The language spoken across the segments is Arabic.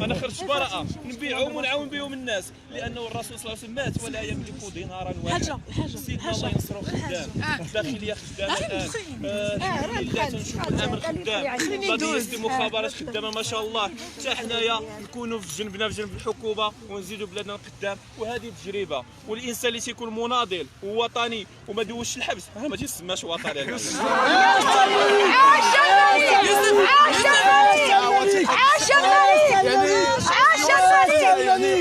انا خرجت براءه نبيعهم ونعاون بهم الناس، لانه الرسول صلى الله عليه وسلم مات ولا يملك دينارا واحدا. سيدنا الله ينصرو خدام، الداخليه خدامه الان، لله تنشوف الامر خدام، قضيه المخابرات خدامه ما شاء الله. حتى حنايا نكونوا في جنب الحكومه ونزيدوا بلادنا القدام، وهذه تجربه. والانسان اللي تيكون مناضل ووطني وما دوش الحبس راه ما تيسماش وطني.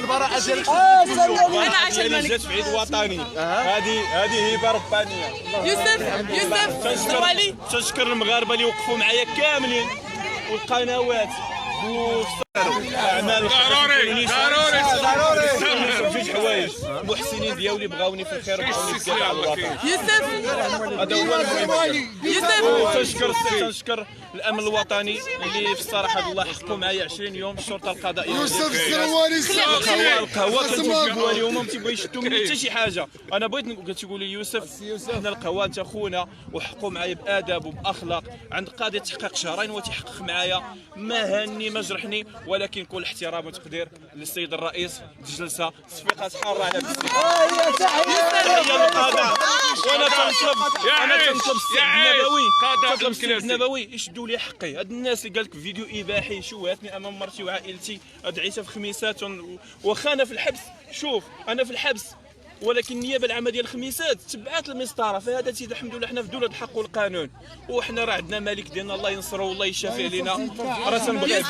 البراءة ديالك انا عايش الملك جات في عيد وطني، هذه هبه ربانيه. يوسف الزروالي تنشكر المغاربه اللي وقفوا معايا كاملين والقنوات اعمال ضروري جوج حوايج، المحسنين ديالي بغاوني في الخير وبغاوني بزاف على الوطن. يوسف هذا هو المهم. تنشكر الامن الوطني اللي في الصراحه الله حقوا معايا 20 يوم، الشرطه القضائيه يوسف الزروالي القهوه كنتجيبوها لهم وما تيبغيو يشدوا مني حتى شي حاجه. انا بغيت تيقول لي يوسف حنا القهوه انت خونا وحقوا معايا بادب وباخلاق، عند قاضي تحقيق شهرين وتيحقق معايا، ما هني ما جرحني، ولكن كل احترام وتقدير للسيد الرئيس الجلسه صفيقات حاره على وانا تنطلب السيد النبوي يشدوا لي حقي. هاد الناس اللي قال لك فيديو اباحي شوهتني امام مرتي وعائلتي، ادعيتها في خميسات واخا انا في الحبس. شوف انا في الحبس ولكن النيابه العامه ديال الخميسات تبعات المسطره، فهذا سيدي الحمد لله حنا في دوله الحق والقانون، وحنا راه عندنا مالك ديالنا الله ينصرو والله يشافي علينا. راه تنبغي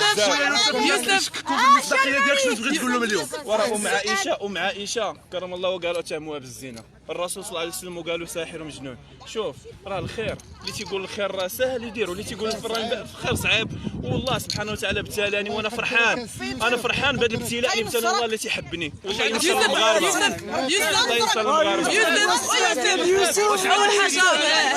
يوسف كون في المصداقيه ديالك شنو تبغي تقول لهم اليوم؟ وراه ام عائشه كرم الله وقالوا اتهموها بالزنا، الرسول صلى الله عليه وسلم وقالوا ساحر ومجنون. شوف راه الخير اللي تيقول الخير راه ساهل يديروا، اللي تيقول الخير صعيب، والله سبحانه وتعالى ابتلاني وانا فرحان. انا فرحان بهذا الابتلاء اللي ابتلى الله اللي تيحبني. والله ينصر المغاربه، الله ينصر المغاربه. يوسف اول حاجه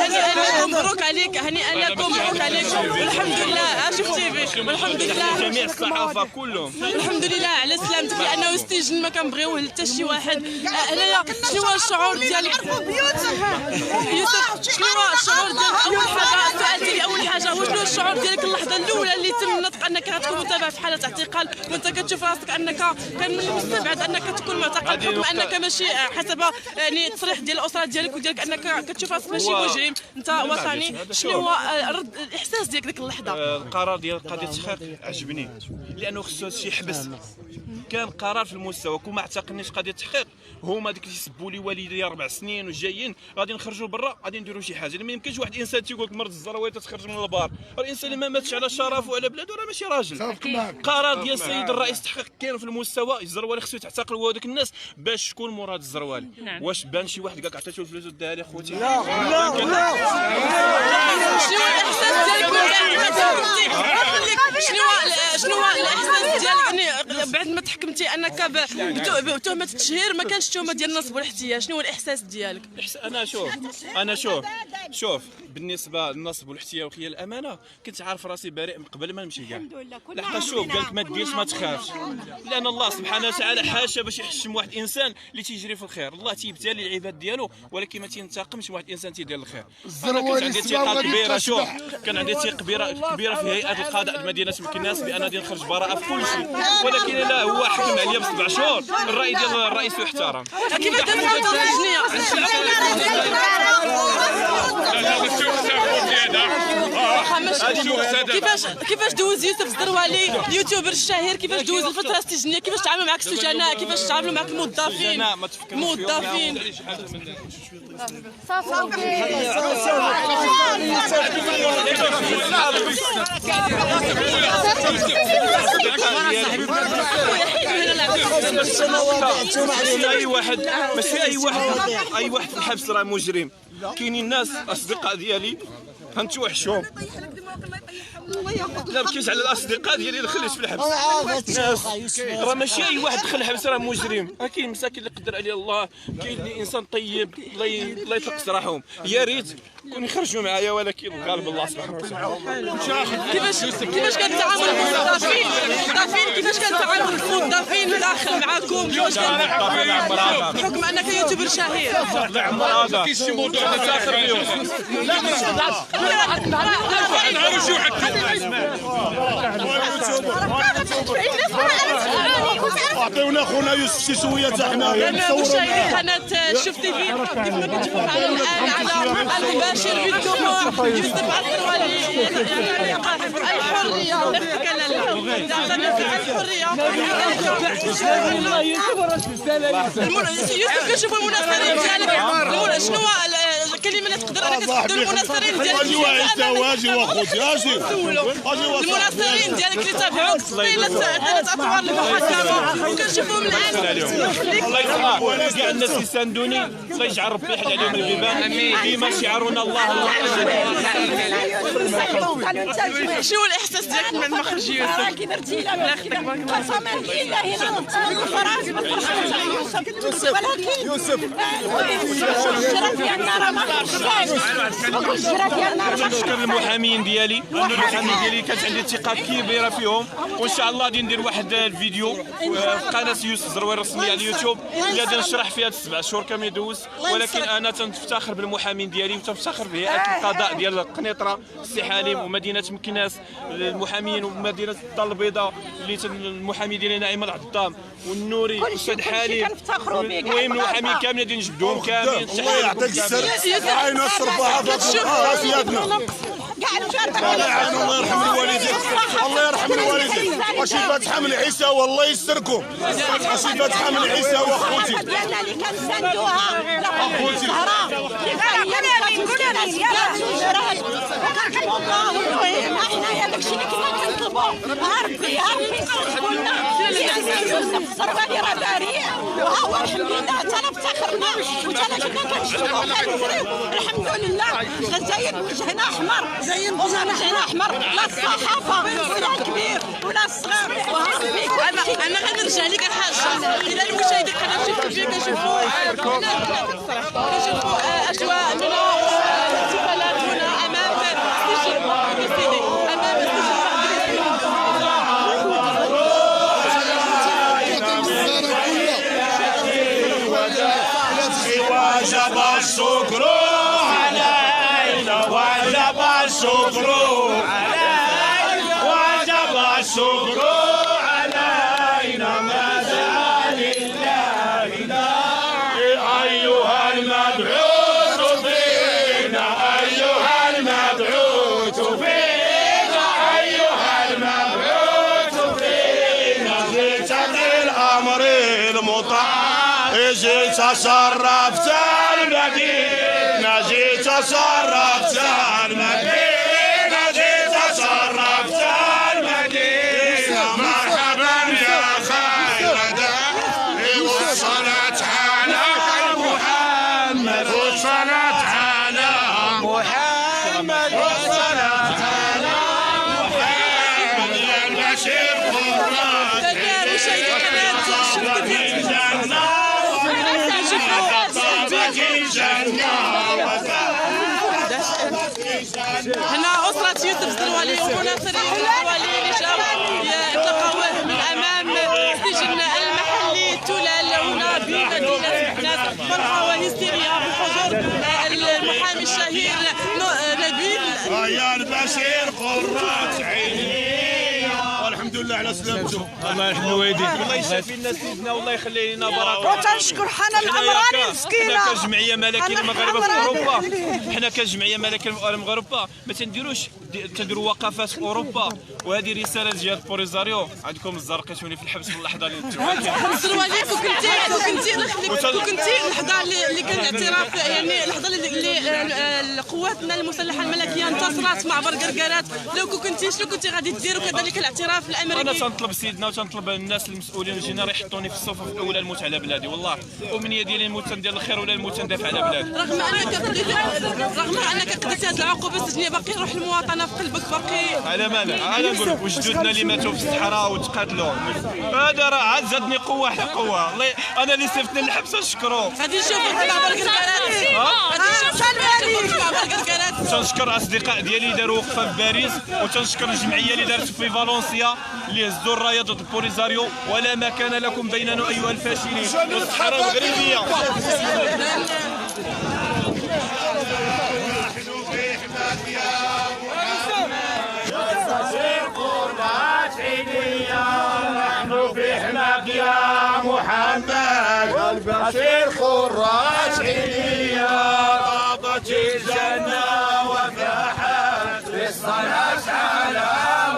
هنيئا لكم، مبروك عليك، هنيئا لكم، مبروك عليكم، والحمد لله شفتي فيه، والحمد لله جميع الصحافه كلهم الحمد لله على سلامتك، لانه السجن ما كنبغيوه حتى شي واحد. هنايا شنو هو الشعور ديالك يوسف؟ شنو هو الشعور ديالك؟ اول حاجه السؤال ديالي اول حاجه هو شنو الشعور ديالك اللحظه الاولى اللي تم نطق انك غتكون متابع في حاله اعتقال، وانت كتشوف راسك انك كان من المستبعد انك تكون معتقل، بحكم انك ماشي حسب يعني التصريح ديال الاسره ديالك وديالك انك كتشوف راسك ماشي مجرم، انت وطني. شنو هو الاحساس ديالك ديك اللحظه؟ القرار ديال قضيه التحقيق عجبني، لانه خصو هادشي يحبس. كان قرار في المستوى كون ما اعتقلنيش قضيه التحقيق، هما ديك اللي يسبوا لي والدي 4 سنين وجايين غادي نخرجوا برا، غادي نديروا شي حاجه. ما يمكنش واحد الانسان تيقول لك مرض الزروالي تتخرج من البار، الانسان اللي ما ماتش على شرفه وعلى بلاده راه ماشي راجل. قرار ديال السيد الرئيس التحقيق كاين في المستوى، الزروالي خصو يتعتقل هو وداك الناس باش شكون مراد الزروالي. واش بان شي واحد قالك عطيتو الفلوس وداها لي خوتي؟ لا شنو هو الاحساس ديالك شنو هو الاحساس ديالك يعني بعد ما تحكمتي انك بتهمه التشهير ما كانش تهمه ديال النصب والاحتيال؟ شنو هو الاحساس ديالك؟ انا شوف بالنسبه للنصب والاحتيال وخيال الامانه كنت عارف راسي بريء من قبل ما نمشي كاع. لحقاش شوف قالك ما ديرش ما تخافش، لان الله سبحانه وتعالى حاشا باش يحشم واحد الانسان اللي تيجري في الخير. الله تيبتلي العباد ديالو ولكن ما تينتقمش واحد الانسان تيدير الخير. انا كان عندي ثقه كبيره، شوف كان عندي ثقه كبيره في هيئه القضاء المدينه مكناس بان غادي نخرج براءه في كل شيء، ولكن لا هو حكم عليا ب7 شهور. الراي ديال الرئيس يحترم. كيفاش دابا كيفاش دوز يوسف الزروالي اليوتيوبر الشهير، كيفاش دوز الفتره السجنيه؟ كيفاش تعاملوا معك السجناء؟ كيفاش تعاملوا معك الموظفين؟ ماشي اي واحد في الحبس راه مجرم. كاينين ناس اصدقاء ديالي غنتوحشهم، لا بكيش على الاصدقاء ديالي اللي خليت في الحبس. ناس راه ماشي اي واحد دخل الحبس راه مجرم، كاين مساكين اللي قدر عليه الله، كاين اللي انسان طيب الله يطلق سراحهم. يا ريت كون يخرجوا معايا، ولكن الغالب الله سبحانه وتعالى. كيفاش كتعامل الموظفين؟ كيفاش كتعامل الموظفين داخل معاكم؟ كيفاش بحكم انك يوتيوبر شهير؟ لا عمر هذا كاين شي موضوع نسافر اليوم. نهار وشو حتى عطيونا خونا يوسف شي شويه حتى حنا مشاهدي قناه شوف تي في كيف ما كتشوفوا معنا الان على المباشر بالجمهور يوسف الطروالي الحريه يوسف كنشوفوا المناصرين ديالك شنو الكلمه اللي تقدر انك تقدر المناصرين ديالك المناصرين ديالك اللي تابعوك ثلاث اطوار المحاكمه وكنشوفوهم الان الله يسمع كاع الناس يساندوني الله يجعل ربي يحل عليهم البيبان ديما شعارنا الله الله. شنو الاحساس ديالك من ما خرج يوسف؟ كي درتي لا قسما بالله يوسف الشرف ديالنا راه ما خرجناش الشرف ديالنا راه ما نشكر المحامين ديالي المحامين ديالي كانت عندي ثقه كبيره فيهم وان شاء الله غادي ندير واحد الفيديو في قناه يوسف زروير الرسميه على اليوتيوب اللي غادي نشرح فيها 7 شهور كامل يدوز ولكن انا تنفتخر بالمحامين ديالي وتنفتخر بهيئه القضاء ديال قنيطره السي حليم ومدينه مكناس المحامين ومدينه الدار البيضاء اللي المحامي ديالي نعيم العظام والنوري والسيد حليم المهم المحامين كاملين غادي نجبدوهم كاملين. الله يعطيك السر عين الصرفه راسياتنا الله يعين الله يرحم الوالدين الله يرحم الوالدين وشي فاتحه من عيسى والله يستركم وشي فاتحه من عيسى واخوتي ديالنا اللي كنساندوها اخوتي حنايا داكشي اللي كنا كنطلبوا ربي يوسف الزروالي راه بريء وها هو الحمد لله حتى افتخرنا وحتى كنا كنشوفوا كنجريو الحمد لله الجزائر وجهنا احمر وجهنا احمر لا الصحافه ولا الكبير ولا الصغير وها ربي انا غنرجع لك الحاجه الى المشاهدين قناه شوف تي في كنشوفوا اجواء من الاحتفالات هنا امام سجل بليسيدي امام سجل وجب الشكر علينا وجب الشكر علينا وجب الشكر علينا ما زال لله أيها المبعوث فينا أيها المبعوث فينا أيها المبعوث فينا جئت بالأمر المطاع جيت صرفت المدينة جيت صرفت المدينة جيت صرفت المدينة مرحبا يا خير داعي وصلت على محمد وصلت على محمد وصلت على محمد يا البشير قرات هنا أسرة يوسف الزروالي ومناصرين الزروالي اللي جاوا يتلقاوه من أمام السجن المحلي تلال هنا بمدينة مكناس فرحة وهستيريا بحضور المحامي الشهير نبيل يا البشير قرات عيني والحمد لله على سلامته الله يرحم الوالدين الله يشافي لنا سيدنا والله يخلي لنا بركه وتنشكر حنا العمراني مسكينه حنا كجمعيه ملكيه المغاربه في اوروبا حنا كجمعيه ملكيه المغاربه ما تنديروش تنديروا وقفات في اوروبا وهذه رساله ديال بوليزاريو عندكم الزرقيتوني في الحبس في اللحظه اللي الزروالي كنتي اللحظه اللي كان الاعتراف يعني اللحظه اللي قواتنا المسلحه الملكيه انتصرت مع برقرقرات لو كنتي شنو كنتي غادي ديروا كذلك الاعتراف الامريكي؟ انا تنطلب سيدنا وتنطلب الناس المسؤولين الجنرال يحطوني في الصفوف الاولى الموت على بلادي والله ومنيه ديالي الموت ندير الخير ولا الموت ندافع على بلادي رغم انك قضيتي هذه العقوبه السجنيه باقي روح المواطنه في قلبك باقي على مالك انا نقول لك وجدودنا اللي ماتوا في الصحراء وتقاتلوا هذا راه عاد زادني قوه حتى قوه الله انا اللي سيفتني للحبس نشكرو غادي نشوفوا مع برقرقرات تنشكر اصدقاء ديالي اللي داروا وقفه في باريس وتنشكر الجمعيه اللي دارت في فالنسيا اللي هزوا الرايه ضد البوليزاريو ولا مكان لكم بيننا ايها الفاشلين والصحراء المغربيه نحن في حماك يا محمد البشير خراج حلية طابت الجنة وفاحت في الصلاة على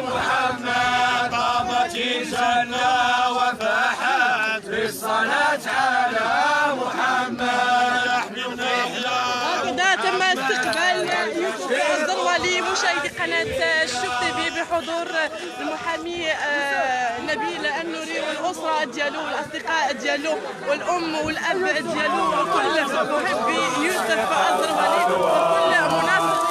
محمد طابت الجنة وفاحت في الصلاة على محمد أحمد هكذا تم استقبال يوسف الزروالي مشاهدي قناة الشوف تيفي بحضور المحامي نبيل النوري والأسرة ديالو والأصدقاء ديالو والأم والأب ديالو وكل محبي يوسف الزروالي وكل مناصر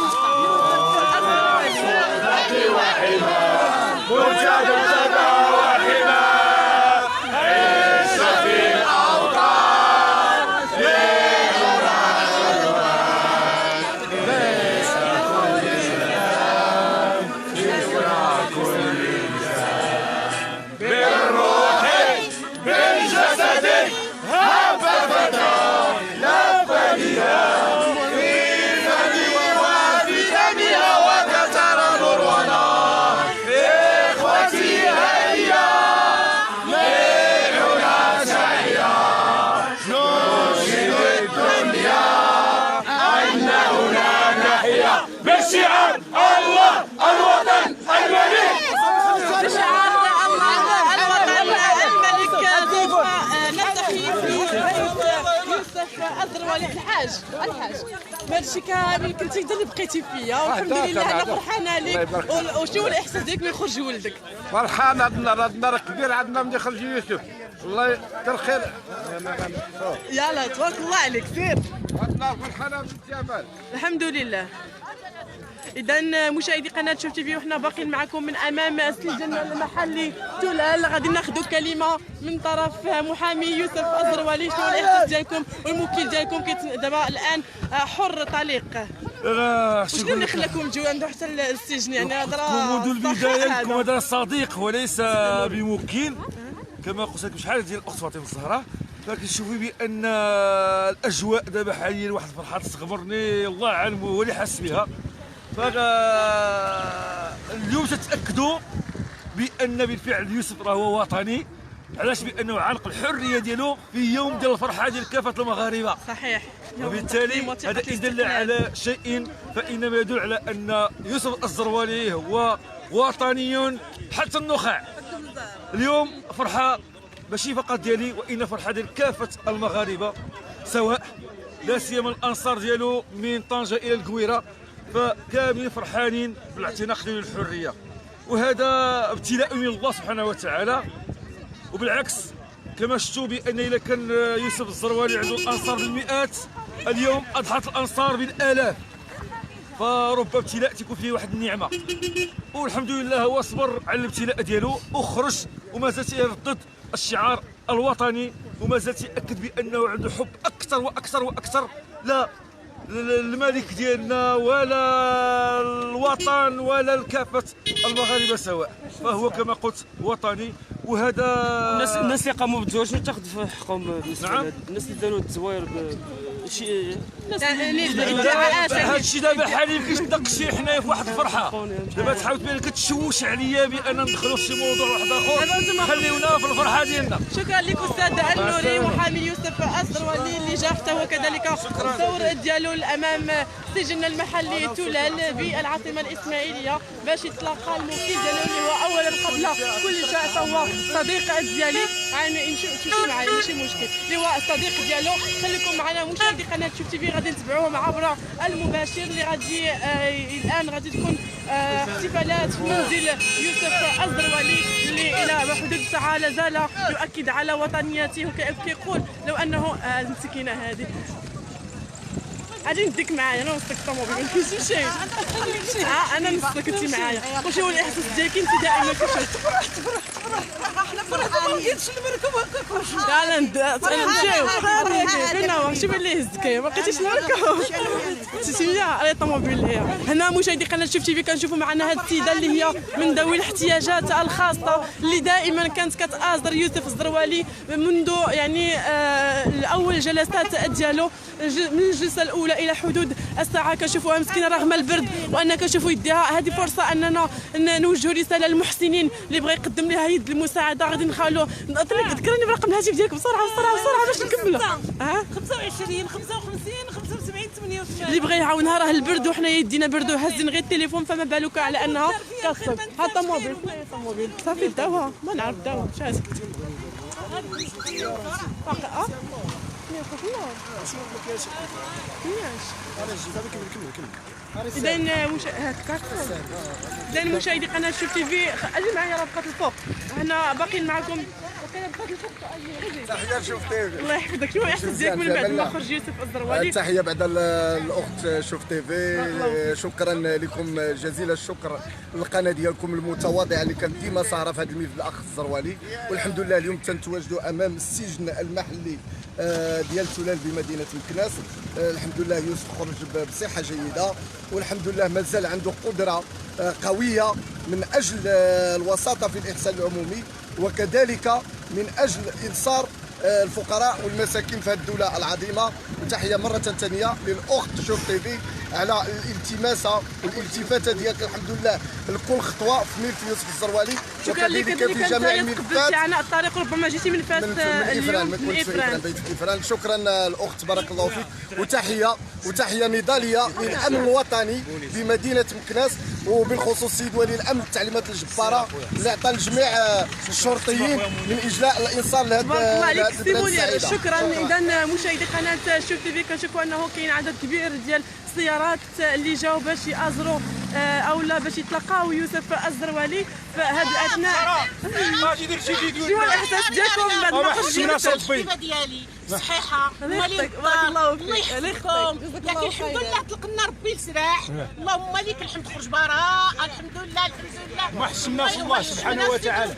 بشعار الله الوطن الملك بشعار الله الوطن الملك سوف نلتقي في يوسف الزروالي الحاج ماشي كامل كنتي انت اللي بقيتي فيا والحمد لله انا فرحانه لك. وشنو الاحساس ديالك من يخرج ولدك؟ فرحان. عندنا نهار كبير عندنا من يخرج يوسف والله كثر خير. يلا تبارك الله عليك سير. عندنا فرحانه بالجمال الحمد لله. إذا مشاهدي قناة شوف تيفي وحنا باقيين معكم من أمام السجن المحلي تولال. غادي ناخذوا كلمة من طرف محامي يوسف الزروالي. شنو الإحساس ديالكم والموكل ديالكم دابا الآن حر طليق؟ شنو اللي خلاكم تجيو عنده حتى السجن؟ يعني هضره منذ البداية لكم هذا صديق وليس بموكل كما قلت لكم شحال ديال الأخت فاطمة الزهراء. فكنشوفي بأن الأجواء دابا حاليا واحد الفرحة تغمرني الله أعلم هو اللي حاس بها. اليوم تتاكدوا بان بالفعل يوسف راه هو وطني. علاش؟ بانه علق الحريه ديالو في يوم ديال الفرحه ديال كافه المغاربه. صحيح. وبالتالي هذا إن دل على شيء فانما يدل على ان يوسف الزروالي هو وطني حتى النخاع. اليوم فرحه ماشي فقط ديالي وان فرحه ديال كافه المغاربه، سواء لا سيما الانصار ديالو من طنجه الى القويره، فكاملين فرحانين بالاعتناق ديال الحريه. وهذا ابتلاء من الله سبحانه وتعالى. وبالعكس كما شفتوا بان اذا كان يوسف الزروالي عنده الانصار بالمئات، اليوم اضحت الانصار بالالاف. فرب ابتلاء تكون فيه واحد النعمه، والحمد لله هو صبر على الابتلاء ديالو وخرج وما زال يردد الشعار الوطني، وما زال ياكد بانه عنده حب اكثر واكثر واكثر لا الملك ديالنا ولا الوطن ولا كافة المغاربة سواء. فهو كما قلت وطني. وهذا الناس اللي قاموا بالتزوير شنو تاخذ في حقهم بالنسبه نعم. الناس اللي داروا التزوير شي هذا الشيء دابا حاليا كيتناقش حنايا في واحد الفرحه. دابا تحاول تبان كتشوش عليا بان ندخلوا في شي موضوع واحد اخر. خليونا في الفرحه ديالنا. شكرا لك استاذ النوري محامي يوسف الزروالي اللي جا حتى هو كذلك الدور ديالو امام السجن المحلي تولال بالعاصمه الاسماعيليه باش يتلاقى الموكل ديالو اللي هو اولا قبل كل شيء فهو صديق ديالي. يعني تمشي معايا ماشي مشكل اللي هو الصديق ديالو. خليكم معنا مشاهدي قناه شوف تيفي غادي نتبعوهم عبر المباشر اللي غادي الان غادي تكون احتفالات في منزل يوسف الزروالي اللي الى حدود الساعه لا زال يؤكد على وطنيته وكيقول لو انه المسكينه هذه غادي نديك معايا انا نسلك الطوموبيل ما نمشيش. انا نسلك انت معايا. واش هو الاحساس ديالك انت دائما كتفرح؟ احنا فرحانين ما بقيتش نبركوا هكاك. تعال نمشيو فين هو؟ شوف اللي هزك ما بقيتيش نبركوا سميه على الطوموبيل. هنا مشاهدي قناه شوف تيفي كنشوفوا معنا هذه السيده اللي هي من ذوي الاحتياجات الخاصه اللي دائما كانت كتآزر يوسف الزروالي منذ يعني اول جلسات ديالو من الجلسه الاولى الى حدود الساعه. كنشوفوها مسكينه رغم البرد وان كنشوفوا يديها. هذه فرصه اننا نوجهوا رساله للمحسنين اللي بغى يقدم لها يد المساعده غادي نخلوه ذكرني برقم الهاتف ديالك بسرعه باش نكملوا. 25 55 75 88. اللي بغى يعاونها راه البرد وحنا يدينا برد وهازين غير التليفون، فما بالك على انها كاصل. حتى موبيل صافي داوها، ما نعرف داوها شاز. إذا مشاهدي قناة شوف تي في، اجي معايا راه بقات الفوق، حنا باقيين معكم. بقات الفوق. تحية شوف تي في. الله يحفظك. شنو الاحساس ديالك من بعد ما خرج يوسف الزروالي؟ تحية بعد الأخت شوف تي في، شكرا لكم جزيل الشكر للقناة ديالكم المتواضعة اللي كانت ديما سهرة في هذا الملف الأخ الزروالي. والحمد لله اليوم تنتواجدوا أمام السجن المحلي ديال تلال بمدينة مكناس. الحمد لله يوسف خرج بصحة جيدة، والحمد لله مازال عنده قدرة قوية من أجل الوساطة في الإحسان العمومي، وكذلك من أجل إنصار الفقراء والمساكين في هذه الدولة العظيمة. وتحية مرة ثانية للأخت شوف تي في على الالتماسة والالتفاتة ديالك الحمد لله لكل خطوة في ملف يوسف الزروالي، وكذلك في جميع الملفات. على الطريق ربما جيتي من فاس من إفران. شكرا الأخت بارك الله فيك. وتحية نضالية للأمن الوطني بمدينة مكناس، وبالخصوص السيد ولي الأمن التعليمات الجبارة اللي عطى لجميع الشرطيين من إجلاء الإنصار لهذا شكرا. اذا مشاهدي قناه شوف تي في، كنشوفوا انه كاين عدد كبير ديال السيارات اللي جاوا باش يازروا او لا باش يتلقاو يوسف الزروالي في هذه الاثناء. شنو الاحساس ديالكم بعد ما خرجتوا؟ ديالي صحيحه بارك الله فيك. الله يحفظكم. لكن الحمد لله طلقنا ربي السراح، اللهم لك الحمد. خرج براء الحمد لله ما حسناش الله سبحانه وتعالى.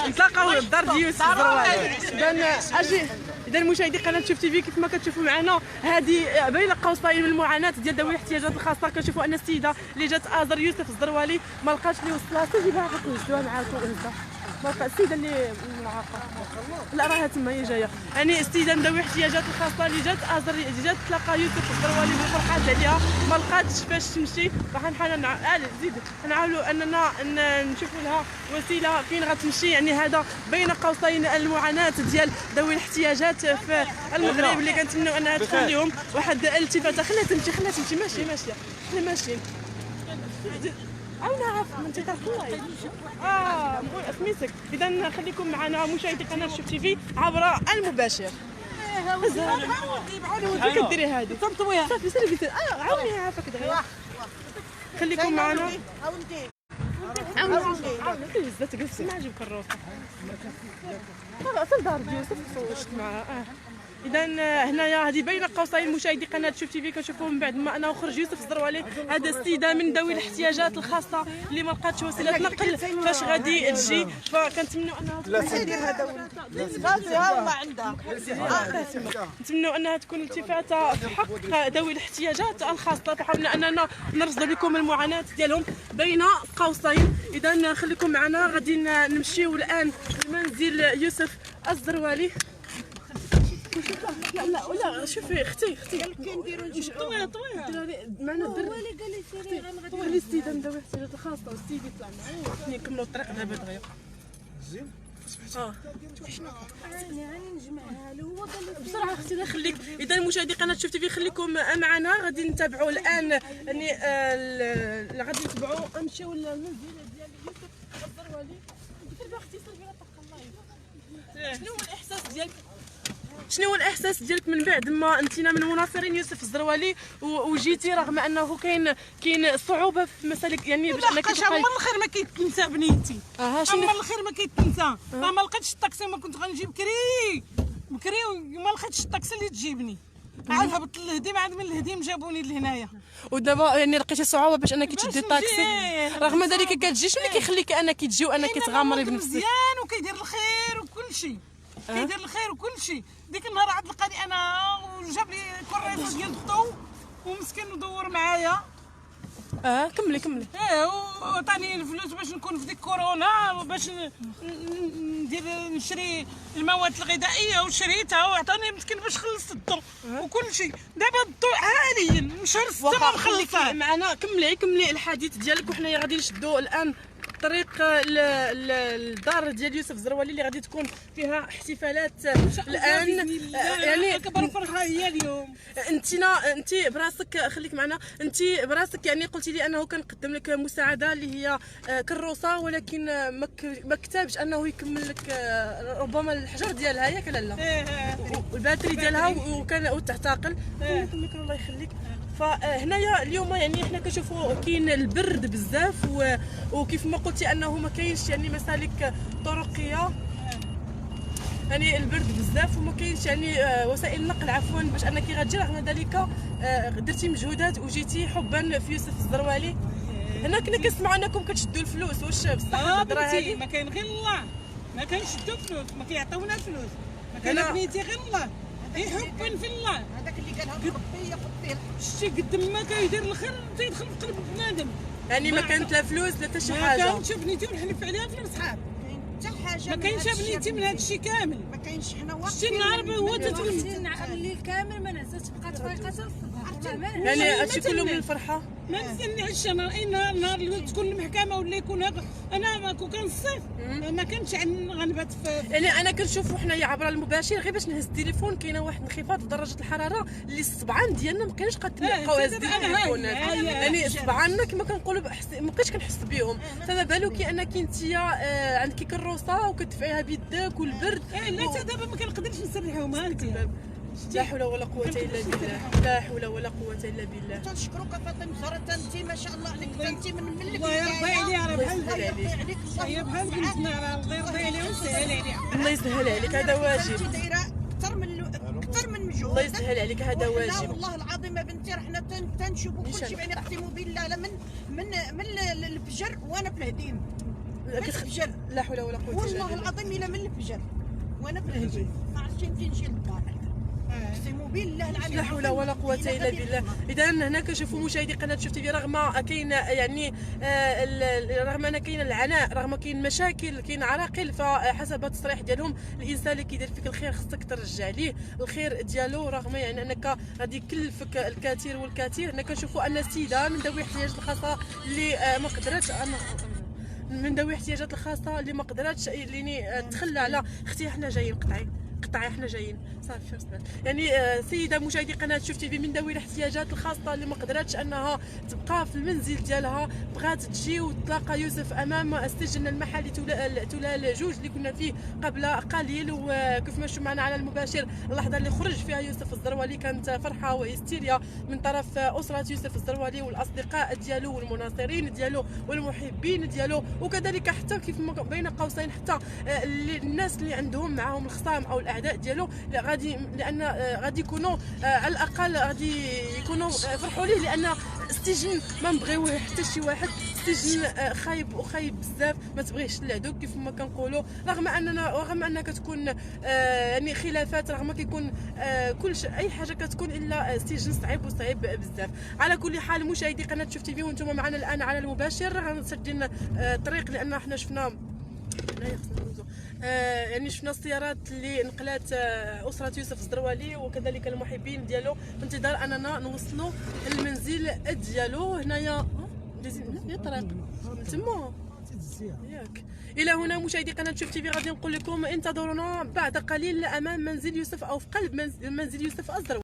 نتلاقاو للدار ديال يوسف الزروالي. اذا مشاهدي قناه شوف تي في، كيف ما كتشوفوا معنا هذه بين قوسين من المعاناه ديال ذوي الاحتياجات الخاصه. كنشوفوا ان السيده اللي جات ازر يوسف الزروالي ما لقاش اللي وصلها، تجيبها غتوجدوها معاكم انت. السيده اللي معاقه لا راها تما هي جايه، يعني السيده ذوي الاحتياجات الخاصه اللي جات ازر، جات تلاقى يوسف الزروالي بالفرحات عليها، ما لقاتش فاش تمشي. راح نحاول زيد نحاولوا اننا نشوفوا لها وسيله فين غتمشي. يعني هذا بين قوسين المعاناه ديال ذوي الاحتياجات في المغرب اللي كنتمنوا انها تكون لهم واحد الالتفاته. خليها تمشي ماشيه حنا ماشيين. عاونا عارف انت كتطلعي سميتك. اذا خليكم معنا مشاهدي قناه شوف تي في عبر المباشر. كيف كديري هذه صافي سيري قلت عاوني عافاك دغيا. خليكم معنا. عاوني بزاف جلستي ما عجبك الروطه. في دار يوسف صوتت معاه. اذا هنايا هذه بين قوسين مشاهدي قناه شوف تي في، كنشوفوا من بعد ما انه خرج يوسف الزروالي هذا السيده من ذوي الاحتياجات الخاصه اللي ما لقاتش وسيله نقل فاش غادي تجي، فكنتمنوا انها نتمنوا انها تكون التفاته في حق ذوي الاحتياجات الخاصه. فحاولنا اننا نرصدوا لكم المعاناه ديالهم بين قوسين. اذا خليكم معنا، غادي نمشيو الان لمنزل يوسف الزروالي. لا شوفي اختي كنديروا طويله معنا الدرب خلي السيده من ذوي الاحتياجات الخاصه والسيد يطلع معايا نكملوا الطريق دابا دغيا. زين بصراحه اختي خليك. اذا مشاهدي قناه شوف تي في خليكم معنا، غادي نتابعوا الان يعني غادي نتبعوا نمشيو للمنزل ديال يوسف الزروالي. دابا اختي صافي لا طاق الله. شنو هو الاحساس ديالك من بعد ما انتينا من مناصرين يوسف الزروالي وجيتي رغم انه كاين صعوبه في مسالك، يعني باش انك تلقاي من الخير ما كيتنسى بنيتي. من الخير ما كيتنسى. ما لقيتش الطاكسي، ما كنت غنجي بكري وما لقيتش الطاكسي اللي تجيبني. عاد هبطت للهديم، عاد من الهديم جابوني لهنايا. ودابا يعني لقيتي صعوبه باش انك تشدي الطاكسي، رغم ذلك كتجي. شنو اللي كيخليك انك تجي وانك تغامري بنفسك؟ مزيان وكيدير الخير وكل شيء. كيدير الخير وكل شيء. ديك النهار عاد لقاني انا وجاب لي كريطه ديال الضو ومسكين ندور معايا. كملي. وعطاني الفلوس باش نكون في ديك كورونا، باش نشري المواد الغذائيه وشريتها، وعطاني مسكين باش خلصت الضو وكل شيء. دابا الضو عالي من شهر 6 ما مخلصاه. معنا كملي الحديث ديالك، وحنايا غادي نشدوا الان طريق الدار ديال يوسف الزروالي اللي غادي تكون فيها احتفالات الان. يعني اكبر فرحه هي اليوم. انت براسك خليك معنا، انت براسك يعني قلتي لي انه كنقدم لك مساعده اللي هي كروسه، ولكن ما كتبش انه يكمل لك ربما الحجر ديالها، ياك لالا؟ والباتري ديالها وتعتقل. الميكرو الله يخليك. فهنايا اليوم يعني حنا كنشوفوا كاين البرد بزاف، وكيف ما قلتي انه ما كاينش يعني مسالك طرقيه، يعني البرد بزاف وما كاينش يعني وسائل النقل عفوا باش انك غتجي. رغم ذلك درتي مجهودات وجيتي حبا في يوسف الزروالي. هنا كنا كنسمعوا انكم كتشدوا الفلوس، واش بصح الهضره هذه؟ ما كاين غير الله، ما كنشدوا فلوس، ما كيعطيونا فلوس، ما كاين بنيتي غير الله، غير حبا في الله. هذاك اللي قالها ربي يقضي شتي قد ما كيدير الخير تيدخل في قلب بنادم. يعني ما كانت لا فلوس لا حتى شي حاجه. ما كانتش بنيتي ونحلف عليها في الصحاب، حتى حاجه ما كاينش بنيتي من هذا الشيء كامل. ما كاينش حنا واقفين شتي النهار هو الليل كامل ما نعساش، بقات فايقه حتى الصباح. يعني هادشي كله من الفرحه. ما نستناش انا اي نهار اللي تكون المحكمه ولا يكون هذا. انا كون كان الصيف ما كانش غنبات في يعني انا كنشوفوا حنايا عبر المباشر غير باش نهز التليفون كاينه واحد انخفاض في درجه الحراره اللي الصبعان ديالنا ما كاينش قادين نلقاو هز التليفونات. يعني صبعاننا كما كنقولوا ما بقيتش كنحس بهم، فما بالك انك انت عندك كروسه وكتدفعيها بيدك والبرد. لا حتى دابا ما كنقدرش نسرحهم. ها انت لا حول ولا قوة إلا بالله، لا حول ولا قوة إلا بالله. تنشكروك فاطمة زهرة، انت ما شاء الله عليك، انت من الله يرضي عليها. الله يرضي عليك، هي بحال بنتنا، الله يرضي عليها ويسهل عليها. الله يسهل عليك، هذا واجب. انت دايره اكثر من مجهود. الله يسهل عليك، هذا واجب. والله العظيم يا بنتي راه حنا تنشوفوا كل شيء، يعني اقسم بالله لا من الفجر وانا في الهديم. الفجر لا حول ولا قوة إلا بالله. والله العظيم الا من الفجر وانا في الهديم، ما عرفتش فين نجي للدار. بالله العلي لا حول ولا قوة إلا بالله. إذا هنا كنشوفوا مشاهدي قناة شوف تيفي، رغم كاين يعني رغم أن كاين العناء، رغم كاين مشاكل، كاين عراقيل، فحسب التصريح ديالهم الإنسان اللي كيدير فيك الخير خصك ترجع ليه الخير ديالو، رغم يعني أنك غادي يكلفك الكثير والكثير. هنا كنشوفوا أن السيدة من ذوي الاحتياجات الخاصة اللي ما قدرتش من ذوي الاحتياجات الخاصة اللي ما قدرتش اللي تخلى على اختي حنا جايين قطعي حنا جايين صافي صبات. يعني سيده مشاهدي قناه شوف تيفي من ذوي الاحتياجات الخاصه اللي ما قدرتش انها تبقى في المنزل ديالها، بغات تجي وتلاقى يوسف امام السجن المحلي تلال جوج اللي كنا فيه قبل قليل. وكيف ما شفتوا معنا على المباشر اللحظه اللي خرج فيها يوسف الزروالي كانت فرحه وهستيريا من طرف اسره يوسف الزروالي والاصدقاء ديالو والمناصرين ديالو والمحبين ديالو، وكذلك حتى كيف ما بين قوسين حتى الناس اللي عندهم معاهم الخصام او الاعداء ديالو، لان غادي يكونوا على الاقل غادي يكونوا فرحوا ليه، لان السجن ما نبغيوه حتى شي واحد. السجن خايب وخايب بزاف، ما تبغيهش العدو كيف ما كنقولوا، رغم انك تكون يعني خلافات، رغم كيكون كل شيء اي حاجه كتكون الا السجن صعيب وصعيب بزاف. على كل حال مشاهدي قناه شوف تيفي وانتم معنا الان على المباشر غنسجل الطريق، لان حنا شفنا يعني شفنا السيارات اللي نقلات اسره يوسف الزروالي وكذلك المحبين ديالو في انتظار اننا نوصلوا المنزل ديالو. هنايا هي الطريق تما ياك. الى هنا مشاهدي قناه شوف تيفي غادي نقول لكم انتظرونا بعد قليل امام منزل يوسف او في قلب منزل يوسف الزروالي.